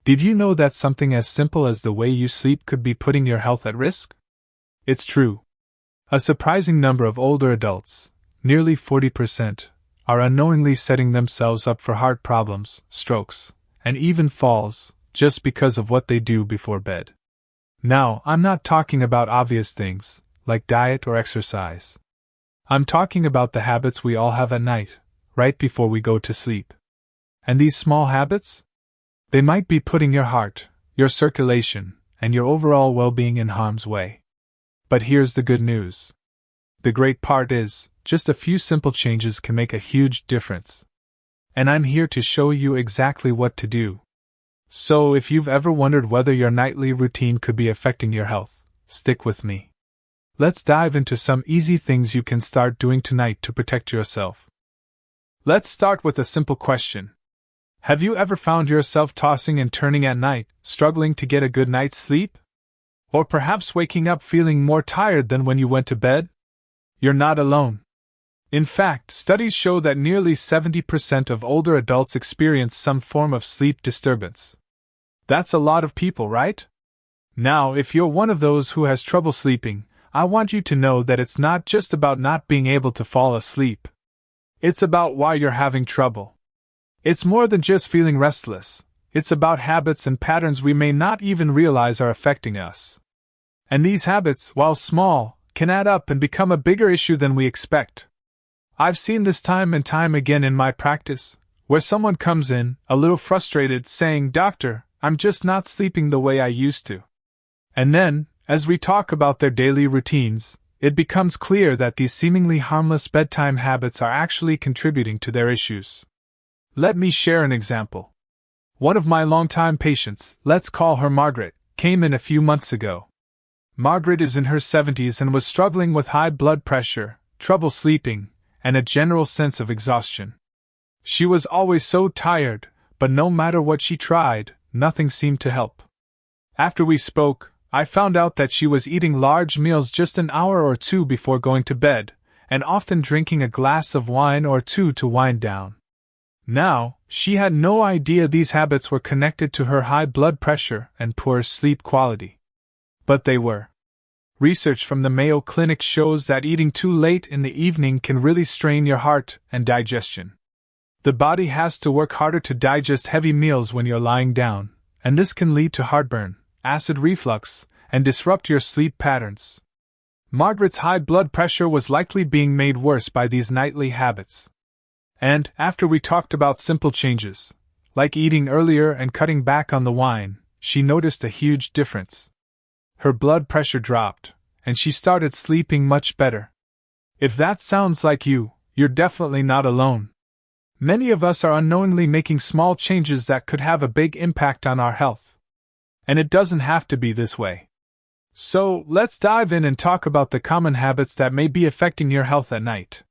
Did you know that something as simple as the way you sleep could be putting your health at risk? It's true. A surprising number of older adults, nearly 40%, are unknowingly setting themselves up for heart problems, strokes, and even falls, just because of what they do before bed. Now, I'm not talking about obvious things, like diet or exercise. I'm talking about the habits we all have at night, right before we go to sleep. And these small habits? They might be putting your heart, your circulation, and your overall well-being in harm's way. But here's the good news. The great part is, just a few simple changes can make a huge difference. And I'm here to show you exactly what to do. So if you've ever wondered whether your nightly routine could be affecting your health, stick with me. Let's dive into some easy things you can start doing tonight to protect yourself. Let's start with a simple question. Have you ever found yourself tossing and turning at night, struggling to get a good night's sleep? Or perhaps waking up feeling more tired than when you went to bed? You're not alone. In fact, studies show that nearly 70% of older adults experience some form of sleep disturbance. That's a lot of people, right? Now, if you're one of those who has trouble sleeping, I want you to know that it's not just about not being able to fall asleep. It's about why you're having trouble. It's more than just feeling restless. It's about habits and patterns we may not even realize are affecting us. And these habits, while small, can add up and become a bigger issue than we expect. I've seen this time and time again in my practice, where someone comes in, a little frustrated, saying, "Doctor, I'm just not sleeping the way I used to." And then, as we talk about their daily routines, it becomes clear that these seemingly harmless bedtime habits are actually contributing to their issues. Let me share an example. One of my longtime patients, let's call her Margaret, came in a few months ago. Margaret is in her 70s and was struggling with high blood pressure, trouble sleeping, and a general sense of exhaustion. She was always so tired, but no matter what she tried, nothing seemed to help. After we spoke, I found out that she was eating large meals just an hour or two before going to bed, and often drinking a glass of wine or two to wind down. Now, she had no idea these habits were connected to her high blood pressure and poor sleep quality. But they were. Research from the Mayo Clinic shows that eating too late in the evening can really strain your heart and digestion. The body has to work harder to digest heavy meals when you're lying down, and this can lead to heartburn, acid reflux, and disrupt your sleep patterns. Margaret's high blood pressure was likely being made worse by these nightly habits. And, after we talked about simple changes, like eating earlier and cutting back on the wine, she noticed a huge difference. Her blood pressure dropped, and she started sleeping much better. If that sounds like you, you're definitely not alone. Many of us are unknowingly making small changes that could have a big impact on our health. And it doesn't have to be this way. So, let's dive in and talk about the common habits that may be affecting your health at night.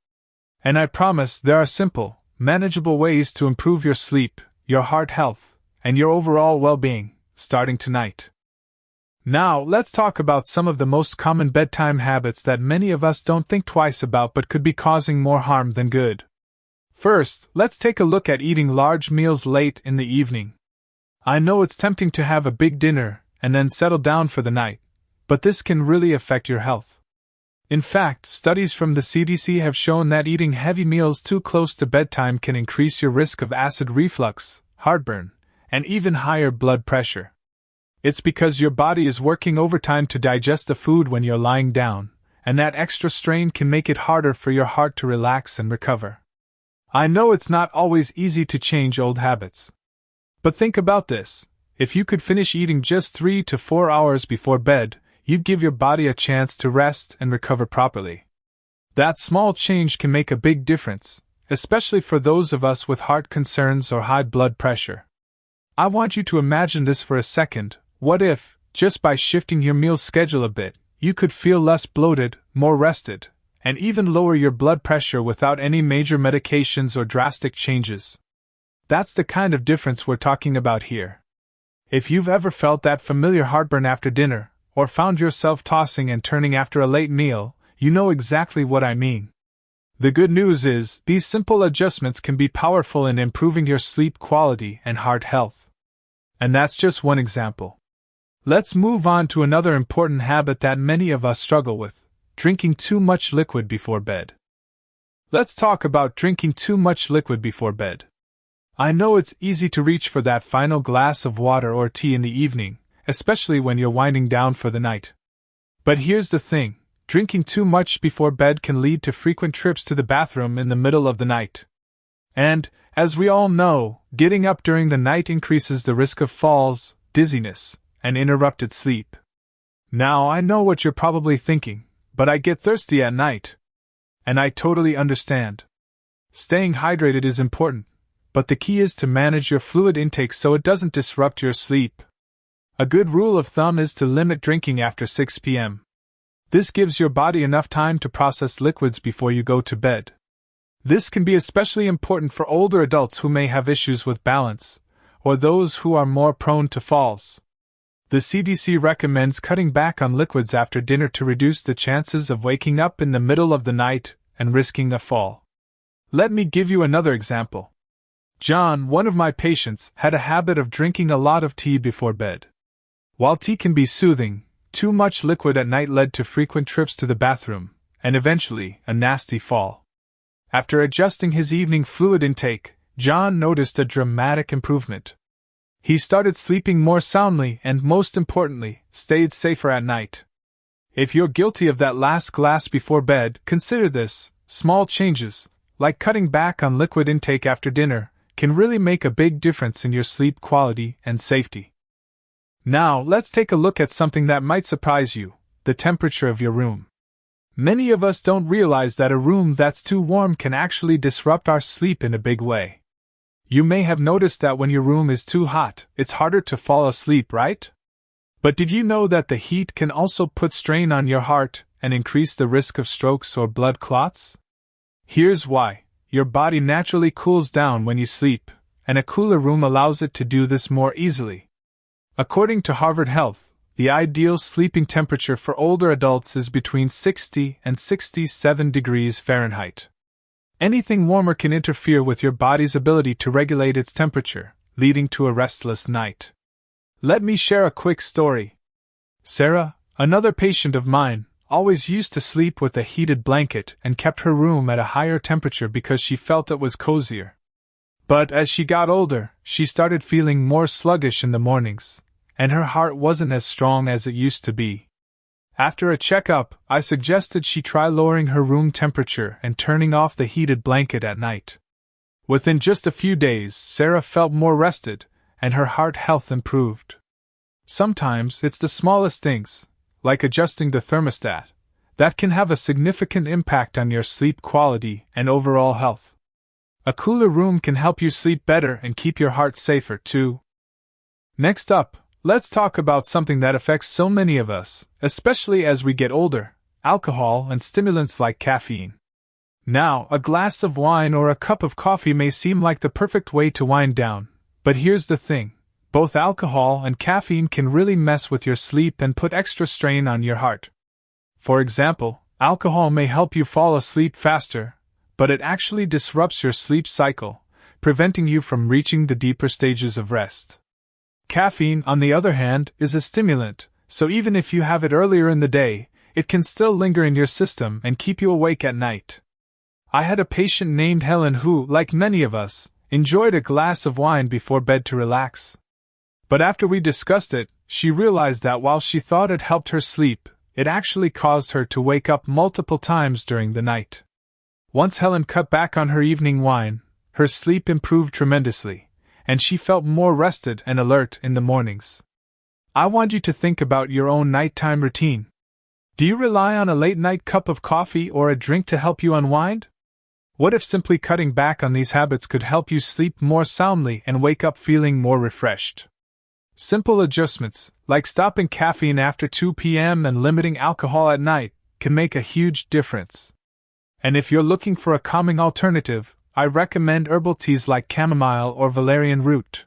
And I promise there are simple, manageable ways to improve your sleep, your heart health, and your overall well-being, starting tonight. Now, let's talk about some of the most common bedtime habits that many of us don't think twice about but could be causing more harm than good. First, let's take a look at eating large meals late in the evening. I know it's tempting to have a big dinner and then settle down for the night, but this can really affect your health. In fact, studies from the CDC have shown that eating heavy meals too close to bedtime can increase your risk of acid reflux, heartburn, and even higher blood pressure. It's because your body is working overtime to digest the food when you're lying down, and that extra strain can make it harder for your heart to relax and recover. I know it's not always easy to change old habits. But think about this. If you could finish eating just 3 to 4 hours before bed, you'd give your body a chance to rest and recover properly. That small change can make a big difference, especially for those of us with heart concerns or high blood pressure. I want you to imagine this for a second. What if, just by shifting your meal schedule a bit, you could feel less bloated, more rested, and even lower your blood pressure without any major medications or drastic changes? That's the kind of difference we're talking about here. If you've ever felt that familiar heartburn after dinner, or found yourself tossing and turning after a late meal, you know exactly what I mean. The good news is, these simple adjustments can be powerful in improving your sleep quality and heart health. And that's just one example. Let's move on to another important habit that many of us struggle with: drinking too much liquid before bed. Let's talk about drinking too much liquid before bed. I know it's easy to reach for that final glass of water or tea in the evening, especially when you're winding down for the night. But here's the thing: drinking too much before bed can lead to frequent trips to the bathroom in the middle of the night. And, as we all know, getting up during the night increases the risk of falls, dizziness, and interrupted sleep. Now, I know what you're probably thinking, but I get thirsty at night. And I totally understand. Staying hydrated is important, but the key is to manage your fluid intake so it doesn't disrupt your sleep. A good rule of thumb is to limit drinking after 6 p.m. This gives your body enough time to process liquids before you go to bed. This can be especially important for older adults who may have issues with balance, or those who are more prone to falls. The CDC recommends cutting back on liquids after dinner to reduce the chances of waking up in the middle of the night and risking a fall. Let me give you another example. John, one of my patients, had a habit of drinking a lot of tea before bed. While tea can be soothing, too much liquid at night led to frequent trips to the bathroom, and eventually, a nasty fall. After adjusting his evening fluid intake, John noticed a dramatic improvement. He started sleeping more soundly and, most importantly, stayed safer at night. If you're guilty of that last glass before bed, consider this: small changes, like cutting back on liquid intake after dinner, can really make a big difference in your sleep quality and safety. Now, let's take a look at something that might surprise you: the temperature of your room. Many of us don't realize that a room that's too warm can actually disrupt our sleep in a big way. You may have noticed that when your room is too hot, it's harder to fall asleep, right? But did you know that the heat can also put strain on your heart and increase the risk of strokes or blood clots? Here's why: your body naturally cools down when you sleep, and a cooler room allows it to do this more easily. According to Harvard Health, the ideal sleeping temperature for older adults is between 60 and 67 degrees Fahrenheit. Anything warmer can interfere with your body's ability to regulate its temperature, leading to a restless night. Let me share a quick story. Sarah, another patient of mine, always used to sleep with a heated blanket and kept her room at a higher temperature because she felt it was cozier. But as she got older, she started feeling more sluggish in the mornings, and her heart wasn't as strong as it used to be. After a checkup, I suggested she try lowering her room temperature and turning off the heated blanket at night. Within just a few days, Sarah felt more rested, and her heart health improved. Sometimes it's the smallest things, like adjusting the thermostat, that can have a significant impact on your sleep quality and overall health. A cooler room can help you sleep better and keep your heart safer too. Next up, let's talk about something that affects so many of us, especially as we get older: alcohol and stimulants like caffeine. Now, a glass of wine or a cup of coffee may seem like the perfect way to wind down, but here's the thing: both alcohol and caffeine can really mess with your sleep and put extra strain on your heart. For example, alcohol may help you fall asleep faster, but it actually disrupts your sleep cycle, preventing you from reaching the deeper stages of rest. Caffeine, on the other hand, is a stimulant, so even if you have it earlier in the day, it can still linger in your system and keep you awake at night. I had a patient named Helen who, like many of us, enjoyed a glass of wine before bed to relax. But after we discussed it, she realized that while she thought it helped her sleep, it actually caused her to wake up multiple times during the night. Once Helen cut back on her evening wine, her sleep improved tremendously, and she felt more rested and alert in the mornings. I want you to think about your own nighttime routine. Do you rely on a late-night cup of coffee or a drink to help you unwind? What if simply cutting back on these habits could help you sleep more soundly and wake up feeling more refreshed? Simple adjustments, like stopping caffeine after 2 p.m. and limiting alcohol at night, can make a huge difference. And if you're looking for a calming alternative, I recommend herbal teas like chamomile or valerian root.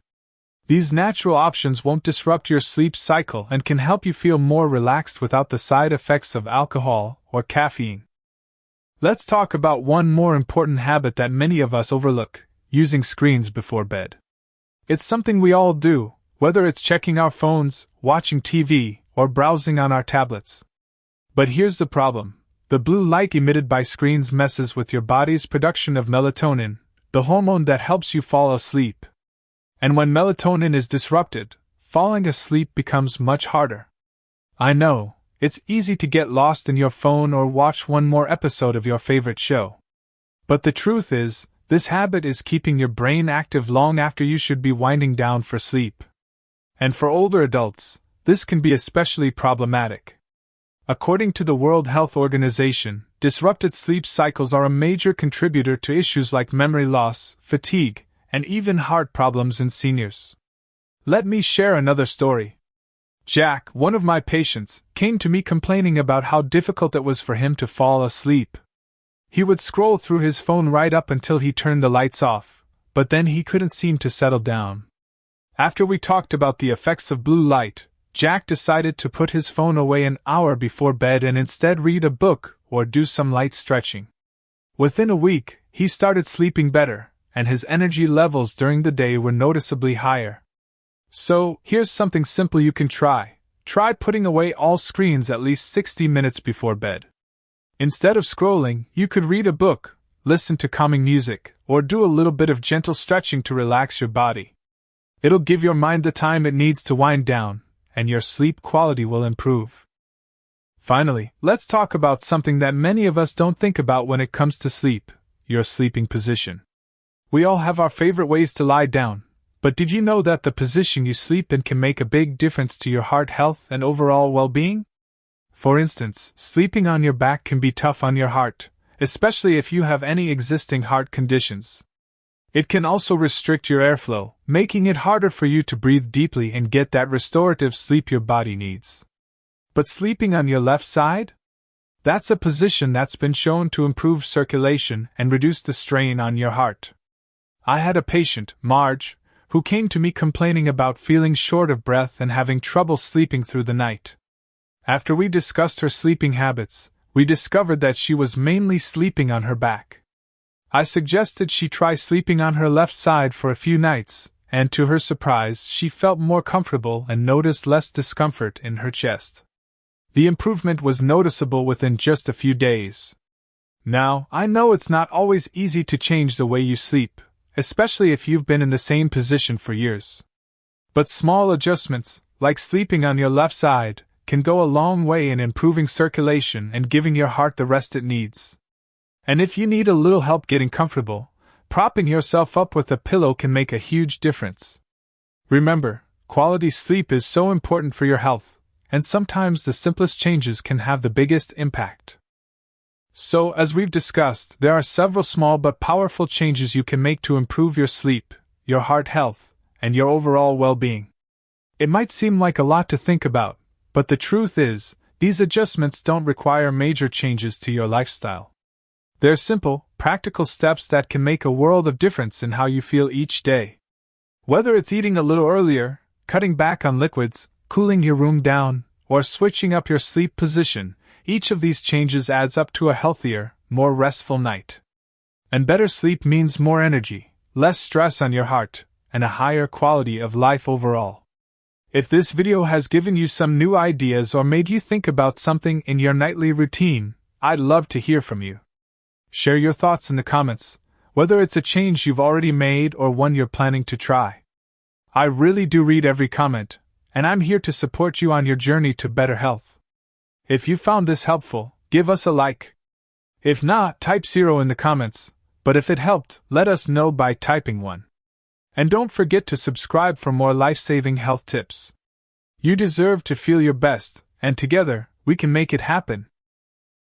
These natural options won't disrupt your sleep cycle and can help you feel more relaxed without the side effects of alcohol or caffeine. Let's talk about one more important habit that many of us overlook: using screens before bed. It's something we all do, whether it's checking our phones, watching TV, or browsing on our tablets. But here's the problem. The blue light emitted by screens messes with your body's production of melatonin, the hormone that helps you fall asleep. And when melatonin is disrupted, falling asleep becomes much harder. I know, it's easy to get lost in your phone or watch one more episode of your favorite show. But the truth is, this habit is keeping your brain active long after you should be winding down for sleep. And for older adults, this can be especially problematic. According to the World Health Organization, disrupted sleep cycles are a major contributor to issues like memory loss, fatigue, and even heart problems in seniors. Let me share another story. Jack, one of my patients, came to me complaining about how difficult it was for him to fall asleep. He would scroll through his phone right up until he turned the lights off, but then he couldn't seem to settle down. After we talked about the effects of blue light, Jack decided to put his phone away an hour before bed and instead read a book or do some light stretching. Within a week, he started sleeping better, and his energy levels during the day were noticeably higher. So, here's something simple you can try. Try putting away all screens at least 60 minutes before bed. Instead of scrolling, you could read a book, listen to calming music, or do a little bit of gentle stretching to relax your body. It'll give your mind the time it needs to wind down, and your sleep quality will improve. Finally, let's talk about something that many of us don't think about when it comes to sleep: your sleeping position. We all have our favorite ways to lie down, but did you know that the position you sleep in can make a big difference to your heart health and overall well-being? For instance, sleeping on your back can be tough on your heart, especially if you have any existing heart conditions. It can also restrict your airflow, making it harder for you to breathe deeply and get that restorative sleep your body needs. But sleeping on your left side? That's a position that's been shown to improve circulation and reduce the strain on your heart. I had a patient, Marge, who came to me complaining about feeling short of breath and having trouble sleeping through the night. After we discussed her sleeping habits, we discovered that she was mainly sleeping on her back. I suggested she try sleeping on her left side for a few nights, and to her surprise, she felt more comfortable and noticed less discomfort in her chest. The improvement was noticeable within just a few days. Now, I know it's not always easy to change the way you sleep, especially if you've been in the same position for years. But small adjustments, like sleeping on your left side, can go a long way in improving circulation and giving your heart the rest it needs. And if you need a little help getting comfortable, propping yourself up with a pillow can make a huge difference. Remember, quality sleep is so important for your health, and sometimes the simplest changes can have the biggest impact. So, as we've discussed, there are several small but powerful changes you can make to improve your sleep, your heart health, and your overall well-being. It might seem like a lot to think about, but the truth is, these adjustments don't require major changes to your lifestyle. They're simple, practical steps that can make a world of difference in how you feel each day. Whether it's eating a little earlier, cutting back on liquids, cooling your room down, or switching up your sleep position, each of these changes adds up to a healthier, more restful night. And better sleep means more energy, less stress on your heart, and a higher quality of life overall. If this video has given you some new ideas or made you think about something in your nightly routine, I'd love to hear from you. Share your thoughts in the comments, whether it's a change you've already made or one you're planning to try. I really do read every comment, and I'm here to support you on your journey to better health. If you found this helpful, give us a like. If not, type 0 in the comments, but if it helped, let us know by typing 1. And don't forget to subscribe for more life-saving health tips. You deserve to feel your best, and together, we can make it happen.